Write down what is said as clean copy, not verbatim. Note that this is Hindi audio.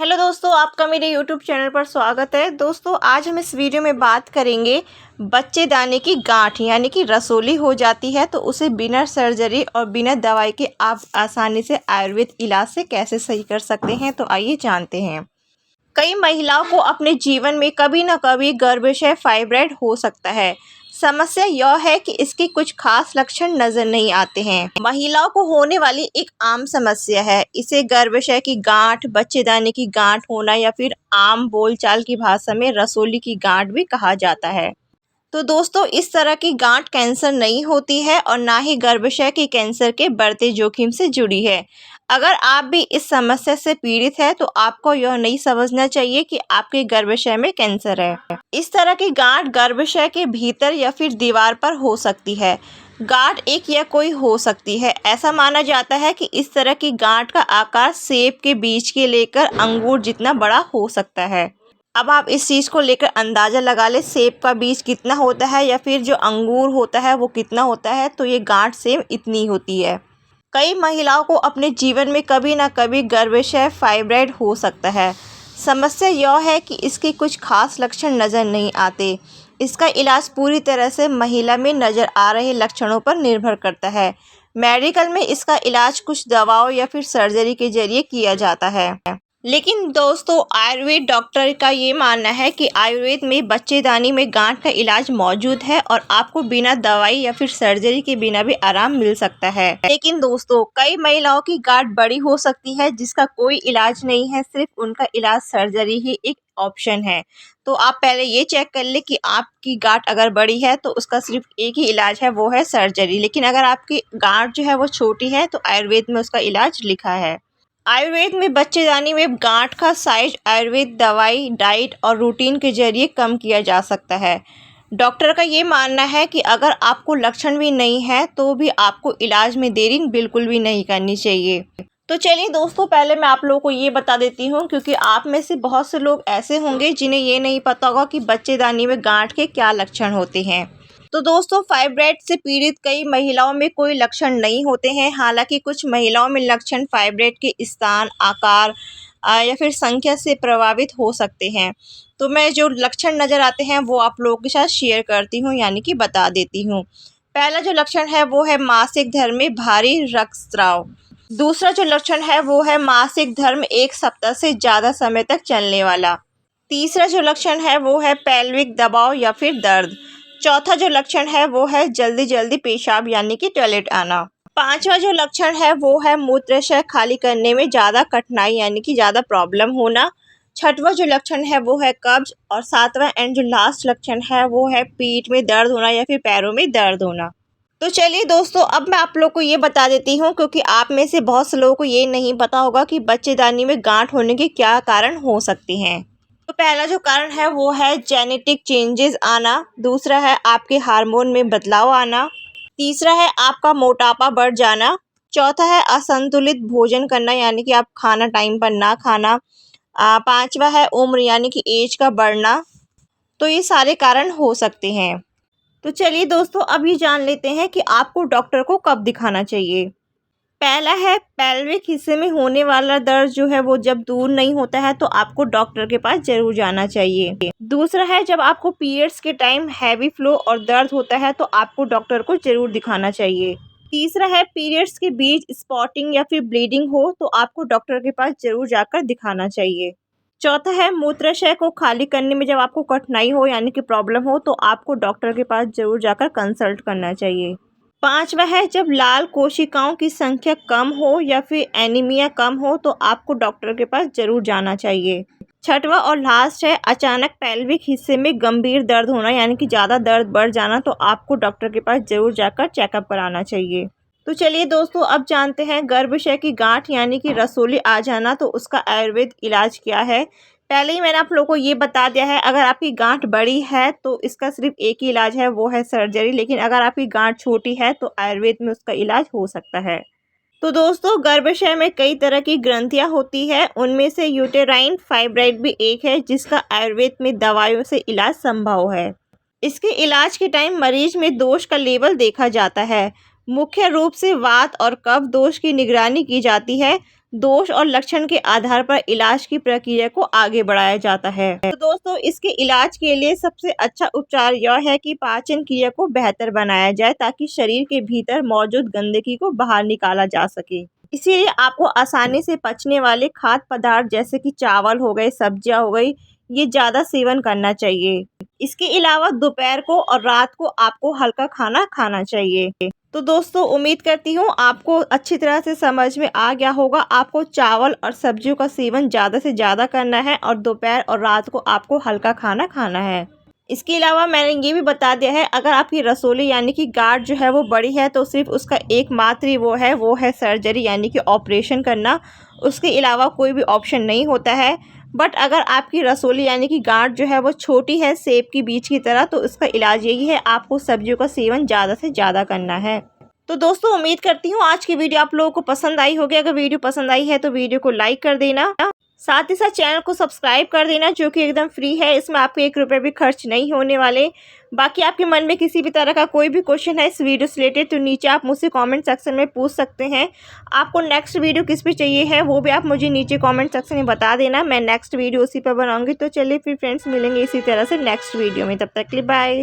हेलो दोस्तों, आपका मेरे यूट्यूब चैनल पर स्वागत है। दोस्तों, आज हम इस वीडियो में बात करेंगे बच्चेदानी की गांठ यानी कि रसोली हो जाती है तो उसे बिना सर्जरी और बिना दवाई के आप आसानी से आयुर्वेद इलाज से कैसे सही कर सकते हैं। तो आइए जानते हैं। कई महिलाओं को अपने जीवन में कभी न कभी गर्भाशय फाइब्रॉइड हो सकता है। समस्या यह है कि इसके कुछ खास लक्षण नजर नहीं आते हैं। महिलाओं को होने वाली एक आम समस्या है। इसे गर्भाशय की गांठ, बच्चेदानी की गांठ होना या फिर आम बोलचाल की भाषा में रसोली की गांठ भी कहा जाता है। तो दोस्तों, इस तरह की गांठ कैंसर नहीं होती है और ना ही गर्भाशय के कैंसर के बढ़ते जोखिम से जुड़ी है। अगर आप भी इस समस्या से पीड़ित है तो आपको यह नहीं समझना चाहिए कि आपके गर्भाशय में कैंसर है। इस तरह की गांठ गर्भाशय के भीतर या फिर दीवार पर हो सकती है। गांठ एक या कोई हो सकती है। ऐसा माना जाता है कि इस तरह की गांठ का आकार सेब के बीज के लेकर अंगूर जितना बड़ा हो सकता है। अब आप इस चीज़ को लेकर अंदाज़ा लगा ले, सेब का बीज कितना होता है या फिर जो अंगूर होता है वो कितना होता है। तो ये गांठ सेम इतनी होती है। कई महिलाओं को अपने जीवन में कभी ना कभी गर्भाशय फाइब्रॉइड हो सकता है। समस्या यह है कि इसके कुछ खास लक्षण नज़र नहीं आते। इसका इलाज पूरी तरह से महिला में नज़र आ रहे लक्षणों पर निर्भर करता है। मेडिकल में इसका इलाज कुछ दवाओं या फिर सर्जरी के जरिए किया जाता है। लेकिन दोस्तों, आयुर्वेद डॉक्टर का ये मानना है कि आयुर्वेद में बच्चेदानी में गांठ का इलाज मौजूद है और आपको बिना दवाई या फिर सर्जरी के बिना भी आराम मिल सकता है। लेकिन दोस्तों, कई महिलाओं की गांठ बड़ी हो सकती है जिसका कोई इलाज नहीं है, सिर्फ उनका इलाज सर्जरी ही एक ऑप्शन है। तो आप पहले ये चेक कर ले कि आपकी गांठ अगर बड़ी है तो उसका सिर्फ एक ही इलाज है, वो है सर्जरी। लेकिन अगर आपकी गांठ जो है वो छोटी है तो आयुर्वेद में उसका इलाज लिखा है। आयुर्वेद में बच्चेदानी में गांठ का साइज आयुर्वेद दवाई, डाइट और रूटीन के जरिए कम किया जा सकता है। डॉक्टर का ये मानना है कि अगर आपको लक्षण भी नहीं है तो भी आपको इलाज में देरी बिल्कुल भी नहीं करनी चाहिए। तो चलिए दोस्तों, पहले मैं आप लोगों को ये बता देती हूँ, क्योंकि आप में से बहुत से लोग ऐसे होंगे जिन्हें ये नहीं पता होगा कि बच्चेदानी में गांठ के क्या लक्षण होते हैं। तो दोस्तों, फाइब्रॉइड से पीड़ित कई महिलाओं में कोई लक्षण नहीं होते हैं। हालांकि कुछ महिलाओं में लक्षण फाइब्रॉइड के स्थान, आकार या फिर संख्या से प्रभावित हो सकते हैं। तो मैं जो लक्षण नज़र आते हैं वो आप लोगों के साथ शेयर करती हूँ, यानी कि बता देती हूँ। पहला जो लक्षण है वो है मासिक धर्म में भारी रक्तस्राव। दूसरा जो लक्षण है वो है मासिक धर्म 1 सप्ताह से ज़्यादा समय तक चलने वाला। तीसरा जो लक्षण है वो है पेल्विक दबाव या फिर दर्द। चौथा जो लक्षण है वो है जल्दी जल्दी पेशाब यानी कि टॉयलेट आना। पांचवा जो लक्षण है वो है मूत्राशय खाली करने में ज़्यादा कठिनाई यानी कि ज़्यादा प्रॉब्लम होना। छठवां जो लक्षण है वो है कब्ज। और सातवां एंड जो लास्ट लक्षण है वो है पीठ में दर्द होना या फिर पैरों में दर्द होना। तो चलिए दोस्तों, अब मैं आप लोग को ये बता देती हूँ, क्योंकि आप में से बहुत से लोगों को ये नहीं पता होगा कि बच्चेदानी में गांठ होने के क्या कारण हो सकते हैं। तो पहला जो कारण है वो है जेनेटिक चेंजेस आना। दूसरा है आपके हार्मोन में बदलाव आना। तीसरा है आपका मोटापा बढ़ जाना। चौथा है असंतुलित भोजन करना यानी कि आप खाना टाइम पर ना खाना। पांचवा है उम्र यानी कि एज का बढ़ना। तो ये सारे कारण हो सकते हैं। तो चलिए दोस्तों, अब ये जान लेते हैं कि आपको डॉक्टर को कब दिखाना चाहिए। पहला है पेल्विक हिस्से में होने वाला दर्द जो है वो जब दूर नहीं होता है तो आपको डॉक्टर के पास जरूर जाना चाहिए। दूसरा है जब आपको पीरियड्स के टाइम हैवी फ्लो और दर्द होता है तो आपको डॉक्टर को जरूर दिखाना चाहिए। तीसरा है पीरियड्स के बीच स्पॉटिंग या फिर ब्लीडिंग हो तो आपको डॉक्टर के पास जरूर जाकर दिखाना चाहिए। चौथा है मूत्राशय को खाली करने में जब आपको कठिनाई हो यानी कि प्रॉब्लम हो तो आपको डॉक्टर के पास जरूर जाकर कंसल्ट करना चाहिए। पांचवा है जब लाल कोशिकाओं की संख्या कम हो या फिर एनीमिया कम हो तो आपको डॉक्टर के पास जरूर जाना चाहिए। छठवां और लास्ट है अचानक पेल्विक हिस्से में गंभीर दर्द होना यानी कि ज़्यादा दर्द बढ़ जाना तो आपको डॉक्टर के पास जरूर जाकर चेकअप कराना चाहिए। तो चलिए दोस्तों, अब जानते हैं गर्भाशय की गांठ यानी कि रसोली आ जाना तो उसका आयुर्वेद इलाज क्या है। पहले ही मैंने आप लोगों को ये बता दिया है, अगर आपकी गांठ बड़ी है तो इसका सिर्फ एक ही इलाज है, वो है सर्जरी। लेकिन अगर आपकी गांठ छोटी है तो आयुर्वेद में उसका इलाज हो सकता है। तो दोस्तों, गर्भाशय में कई तरह की ग्रंथियां होती है, उनमें से यूटेराइन फाइब्रॉइड भी एक है जिसका आयुर्वेद में दवाइयों से इलाज संभव है। इसके इलाज के टाइम मरीज में दोष का लेवल देखा जाता है। मुख्य रूप से वात और कफ दोष की निगरानी की जाती है। दोष और लक्षण के आधार पर इलाज की प्रक्रिया को आगे बढ़ाया जाता है। तो दोस्तों, इसके इलाज के लिए सबसे अच्छा उपचार यह है कि पाचन क्रिया को बेहतर बनाया जाए ताकि शरीर के भीतर मौजूद गंदगी को बाहर निकाला जा सके। इसीलिए आपको आसानी से पचने वाले खाद्य पदार्थ जैसे कि चावल हो गए, सब्जियां हो गई, ये ज़्यादा सेवन करना चाहिए। इसके अलावा दोपहर को और रात को आपको हल्का खाना खाना चाहिए। तो दोस्तों, उम्मीद करती हूँ आपको अच्छी तरह से समझ में आ गया होगा। आपको चावल और सब्जियों का सेवन ज़्यादा से ज़्यादा करना है और दोपहर और रात को आपको हल्का खाना खाना है। इसके अलावा मैंने ये भी बता दिया है, अगर आपकी रसोली यानी कि गांठ जो है वो बड़ी है तो सिर्फ उसका एकमात्र ही वो है सर्जरी यानी कि ऑपरेशन करना। उसके अलावा कोई भी ऑप्शन नहीं होता है। बट अगर आपकी रसोली यानी कि गांठ जो है वो छोटी है सेब की बीज की तरह, तो इसका इलाज यही है, आपको सब्जियों का सेवन ज़्यादा से ज़्यादा करना है। तो दोस्तों, उम्मीद करती हूँ आज की वीडियो आप लोगों को पसंद आई होगी। अगर वीडियो पसंद आई है तो वीडियो को लाइक कर देना, साथ ही साथ चैनल को सब्सक्राइब कर देना, जो कि एकदम फ्री है। इसमें आपके 1 रुपये भी खर्च नहीं होने वाले। बाकी आपके मन में किसी भी तरह का कोई भी क्वेश्चन है इस वीडियो से रिलेटेड, तो नीचे आप मुझसे कमेंट सेक्शन में पूछ सकते हैं। आपको नेक्स्ट वीडियो किस पे चाहिए है वो भी आप मुझे नीचे कमेंट सेक्शन में बता देना, मैं नेक्स्ट वीडियो उसी पर बनाऊंगी। तो चलिए फिर फ्रेंड्स, मिलेंगे इसी तरह से नेक्स्ट वीडियो में। तब तक के लिए बाय।